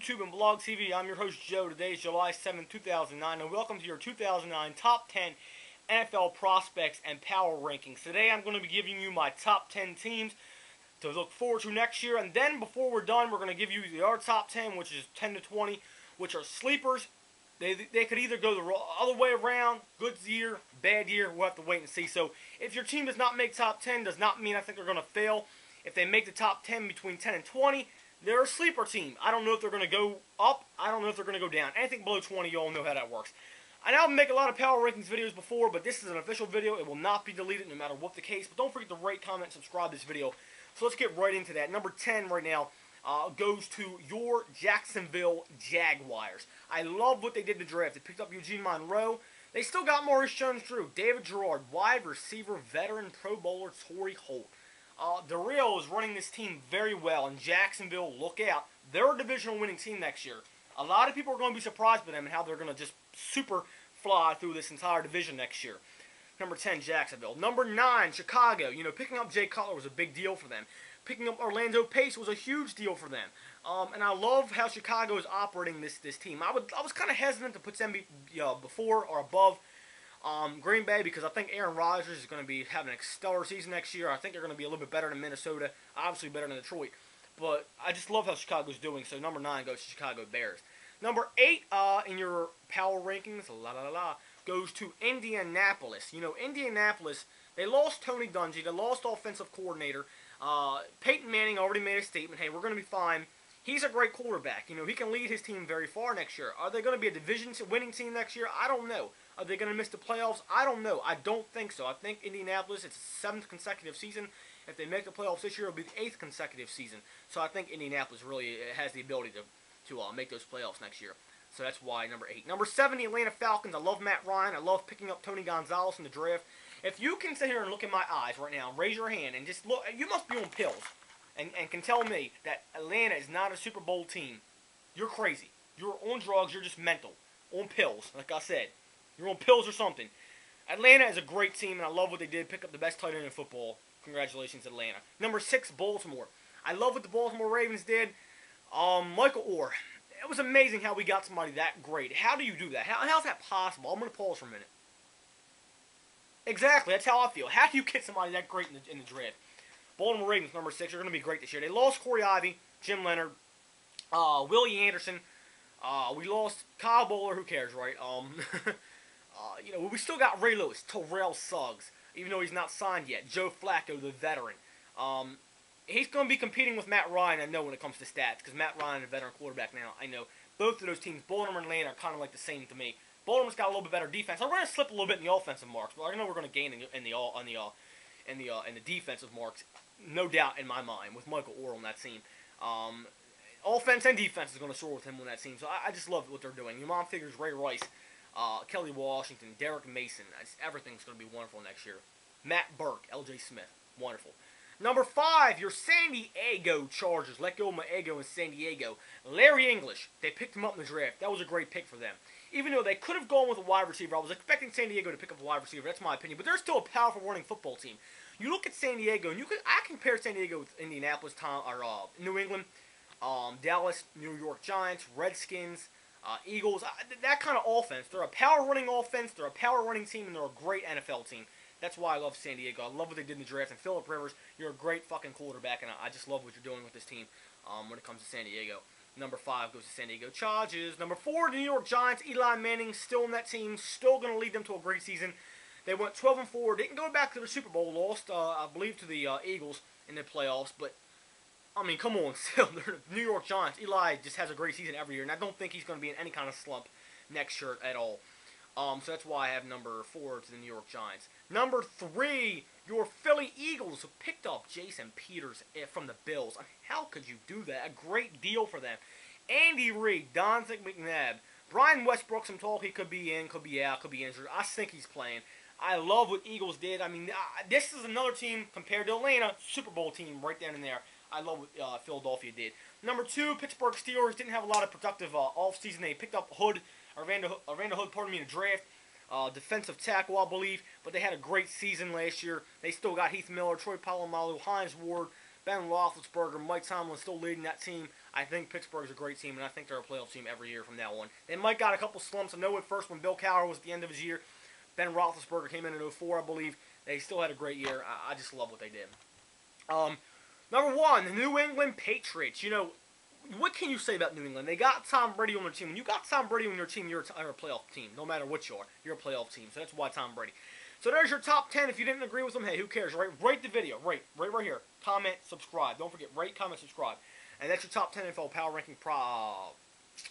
YouTube and Blog TV. I'm your host Joe. Today is July 7, 2009, and welcome to your 2009 Top 10 NFL Prospects and Power Rankings. Today I'm going to be giving you my top 10 teams to look forward to next year, and then before we're done, we're going to give you our top 10, which is 10 to 20, which are sleepers. They could either go the other way around, good year, bad year, we'll have to wait and see. So if your team does not make top 10, does not mean I think they're going to fail. If they make the top 10 between 10 and 20, they're a sleeper team. I don't know if they're going to go up. I don't know if they're going to go down. Anything below 20, you all know how that works. I know I've made a lot of power rankings videos before, but this is an official video. It will not be deleted no matter what the case. But don't forget to rate, comment, and subscribe to this video. So let's get right into that. Number 10 right now goes to your Jacksonville Jaguars. I love what they did in the draft. They picked up Eugene Monroe. They still got Maurice Jones-Drew, David Gerard, wide receiver, veteran Pro Bowler Torrey Holt. Darrell is running this team very well, and Jacksonville, look out. They're a divisional winning team next year. A lot of people are going to be surprised by them and how they're going to just super fly through this entire division next year. Number 10, Jacksonville. Number 9, Chicago. You know, picking up Jay Cutler was a big deal for them. Picking up Orlando Pace was a huge deal for them. And I love how Chicago is operating this team. I was kind of hesitant to put them before or above Green Bay, because I think Aaron Rodgers is going to be having a stellar season next year. I think they're going to be a little bit better than Minnesota, obviously better than Detroit. But I just love how Chicago's doing, so number 9 goes to Chicago Bears. Number 8 in your power rankings, goes to Indianapolis. You know, Indianapolis, they lost Tony Dungy, they lost offensive coordinator. Peyton Manning already made a statement, hey, we're going to be fine. He's a great quarterback. You know, he can lead his team very far next year. Are they going to be a division-winning team next year? I don't know. Are they going to miss the playoffs? I don't know. I don't think so. I think Indianapolis, it's the 7th consecutive season. If they make the playoffs this year, it'll be the 8th consecutive season. So I think Indianapolis really has the ability to make those playoffs next year. So that's why number 8. Number 7, the Atlanta Falcons. I love Matt Ryan. I love picking up Tony Gonzalez in the draft. If you can sit here and look in my eyes right now, raise your hand, and just look, you must be on pills, and can tell me that Atlanta is not a Super Bowl team. You're crazy. You're on drugs. You're just mental. On pills, like I said. You're on pills or something. Atlanta is a great team, and I love what they did. Pick up the best tight end in football. Congratulations, Atlanta. Number 6, Baltimore. I love what the Baltimore Ravens did. Michael Orr. It was amazing how we got somebody that great. How do you do that? How's that possible? I'm going to pause for a minute. Exactly, that's how I feel. How do you get somebody that great in the draft? Baltimore Ravens, number 6, are going to be great this year. They lost Corey Ivy, Jim Leonard, Willie Anderson. We lost Kyle Bowler. Who cares, right? You know, we still got Ray Lewis, Terrell Suggs, even though he's not signed yet. Joe Flacco, the veteran. He's going to be competing with Matt Ryan, I know, when it comes to stats, because Matt Ryan is a veteran quarterback now. I know both of those teams, Baltimore and Atlanta, are kind of like the same to me. Baltimore's got a little bit better defense. I'm going to slip a little bit in the offensive marks, but I know we're going to gain in the defensive marks, no doubt in my mind, with Michael Orr on that team. Offense and defense is going to soar with him on that team, so I just love what they're doing. Your mom figures Ray Rice, Kelly Washington, Derek Mason. Everything's going to be wonderful next year. Matt Burke, L.J. Smith, wonderful. Number 5, your San Diego Chargers. Let go of my ego in San Diego. Larry English. They picked him up in the draft. That was a great pick for them. Even though they could have gone with a wide receiver, I was expecting San Diego to pick up a wide receiver. That's my opinion. But they're still a powerful running football team. You look at San Diego, and I compare San Diego with Indianapolis, New England, Dallas, New York Giants, Redskins, Eagles. That kind of offense. They're a power running offense. They're a power running team, and they're a great NFL team. That's why I love San Diego. I love what they did in the draft. And Phillip Rivers, you're a great fucking quarterback, and I just love what you're doing with this team when it comes to San Diego. Number 5 goes to San Diego Chargers. Number 4, the New York Giants. Eli Manning still in that team, still going to lead them to a great season. They went 12-4. Didn't go back to the Super Bowl. Lost, I believe, to the Eagles in the playoffs. But, I mean, come on. Still, they're the New York Giants. Eli just has a great season every year, and I don't think he's going to be in any kind of slump next year at all. So that's why I have number 4 to the New York Giants. Number 3, your Philly Eagles, who picked up Jason Peters from the Bills. I mean, how could you do that? A great deal for them. Andy Reid, Donovan McNabb, Brian Westbrook, some talk he could be in, could be out, could be injured. I think he's playing. I love what Eagles did. I mean, this is another team compared to Atlanta, Super Bowl team right down in there. I love what Philadelphia did. Number 2, Pittsburgh Steelers didn't have a lot of productive offseason. They picked up Hood. Orlando Hood, pardon me, in the draft. Defensive tackle, I believe. But they had a great season last year. They still got Heath Miller, Troy Polamalu, Hines Ward, Ben Roethlisberger, Mike Tomlin still leading that team. I think Pittsburgh's a great team, and I think they're a playoff team every year from now on. They might got a couple slumps. I know at first when Bill Cowher was at the end of his year, Ben Roethlisberger came in 04, I believe. They still had a great year. I just love what they did. Number one, the New England Patriots. You know, what can you say about New England? They got Tom Brady on their team. When you got Tom Brady on your team, you're a playoff team. No matter what you are, you're a playoff team. So that's why Tom Brady. So there's your top 10. If you didn't agree with them, hey, who cares, right? Rate the video. Rate right here. Comment, subscribe. Don't forget, rate, comment, subscribe. And that's your top 10 NFL power ranking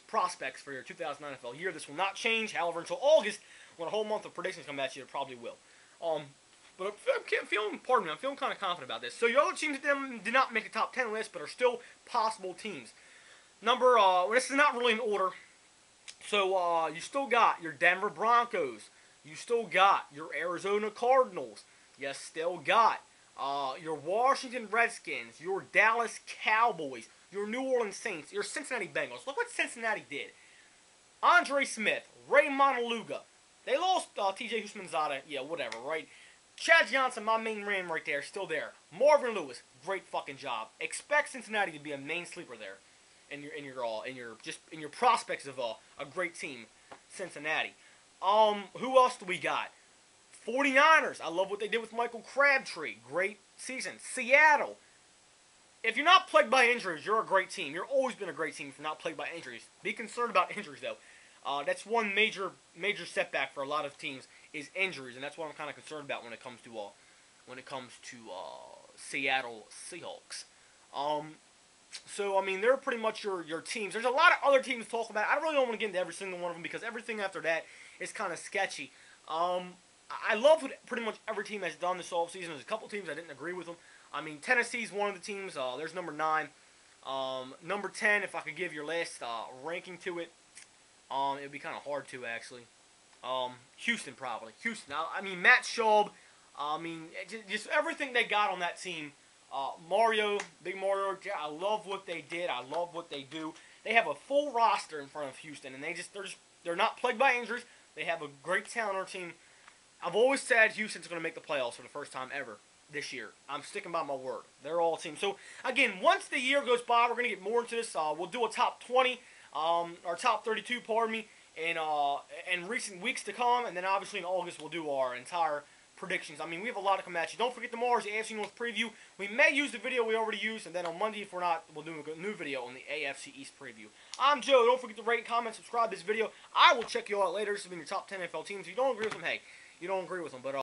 prospects for your 2009 NFL year. This will not change, however, until August, when a whole month of predictions come at you. It probably will. But I'm feeling kind of confident about this. So your other teams did not make a top 10 list, but are still possible teams. This is not really in order. So you still got your Denver Broncos. You still got your Arizona Cardinals. You still got your Washington Redskins, your Dallas Cowboys, your New Orleans Saints, your Cincinnati Bengals. Look what Cincinnati did. Andre Smith, Ray Montaluga. They lost T.J. Houshmandzadeh. Yeah, whatever, right? Chad Johnson, my main man right there, still there. Marvin Lewis, great fucking job. Expect Cincinnati to be a main sleeper there, in your prospects of a great team, Cincinnati. Who else do we got? 49ers. I love what they did with Michael Crabtree. Great season. Seattle. If you're not plagued by injuries, you're a great team. You've always been a great team if you're not plagued by injuries. Be concerned about injuries though. That's one major setback for a lot of teams is injuries, and that's what I'm kind of concerned about when it comes to Seattle Seahawks. So I mean, they're pretty much your teams. There's a lot of other teams to talk about. I really don't want to get into every single one of them because everything after that is kind of sketchy. I love what pretty much every team has done this offseason. There's a couple teams I didn't agree with them. I mean, Tennessee's one of the teams. There's number 9. Number 10, if I could give your last ranking to it, it would be kind of hard to, actually. Houston, probably. Houston. I mean, Matt Schaub. I mean, just everything they got on that team. Big Mario, I love what they did. I love what they do. They have a full roster in front of Houston, and they're not plagued by injuries. They have a great talent on their team. I've always said Houston's going to make the playoffs for the first time ever this year. I'm sticking by my word. They're all a team. So, again, once the year goes by, we're going to get more into this. We'll do a top 20, or top 32, pardon me, in recent weeks to come. And then, obviously, in August, we'll do our entire predictions. I mean, we have a lot to come at you. Don't forget tomorrow's AFC North preview. We may use the video we already used, and then on Monday, if we're not, we'll do a new video on the AFC East preview. I'm Joe. Don't forget to rate, comment, subscribe this video. I will check you out later. This has been your top 10 NFL teams. If you don't agree with them, hey, you don't agree with them. But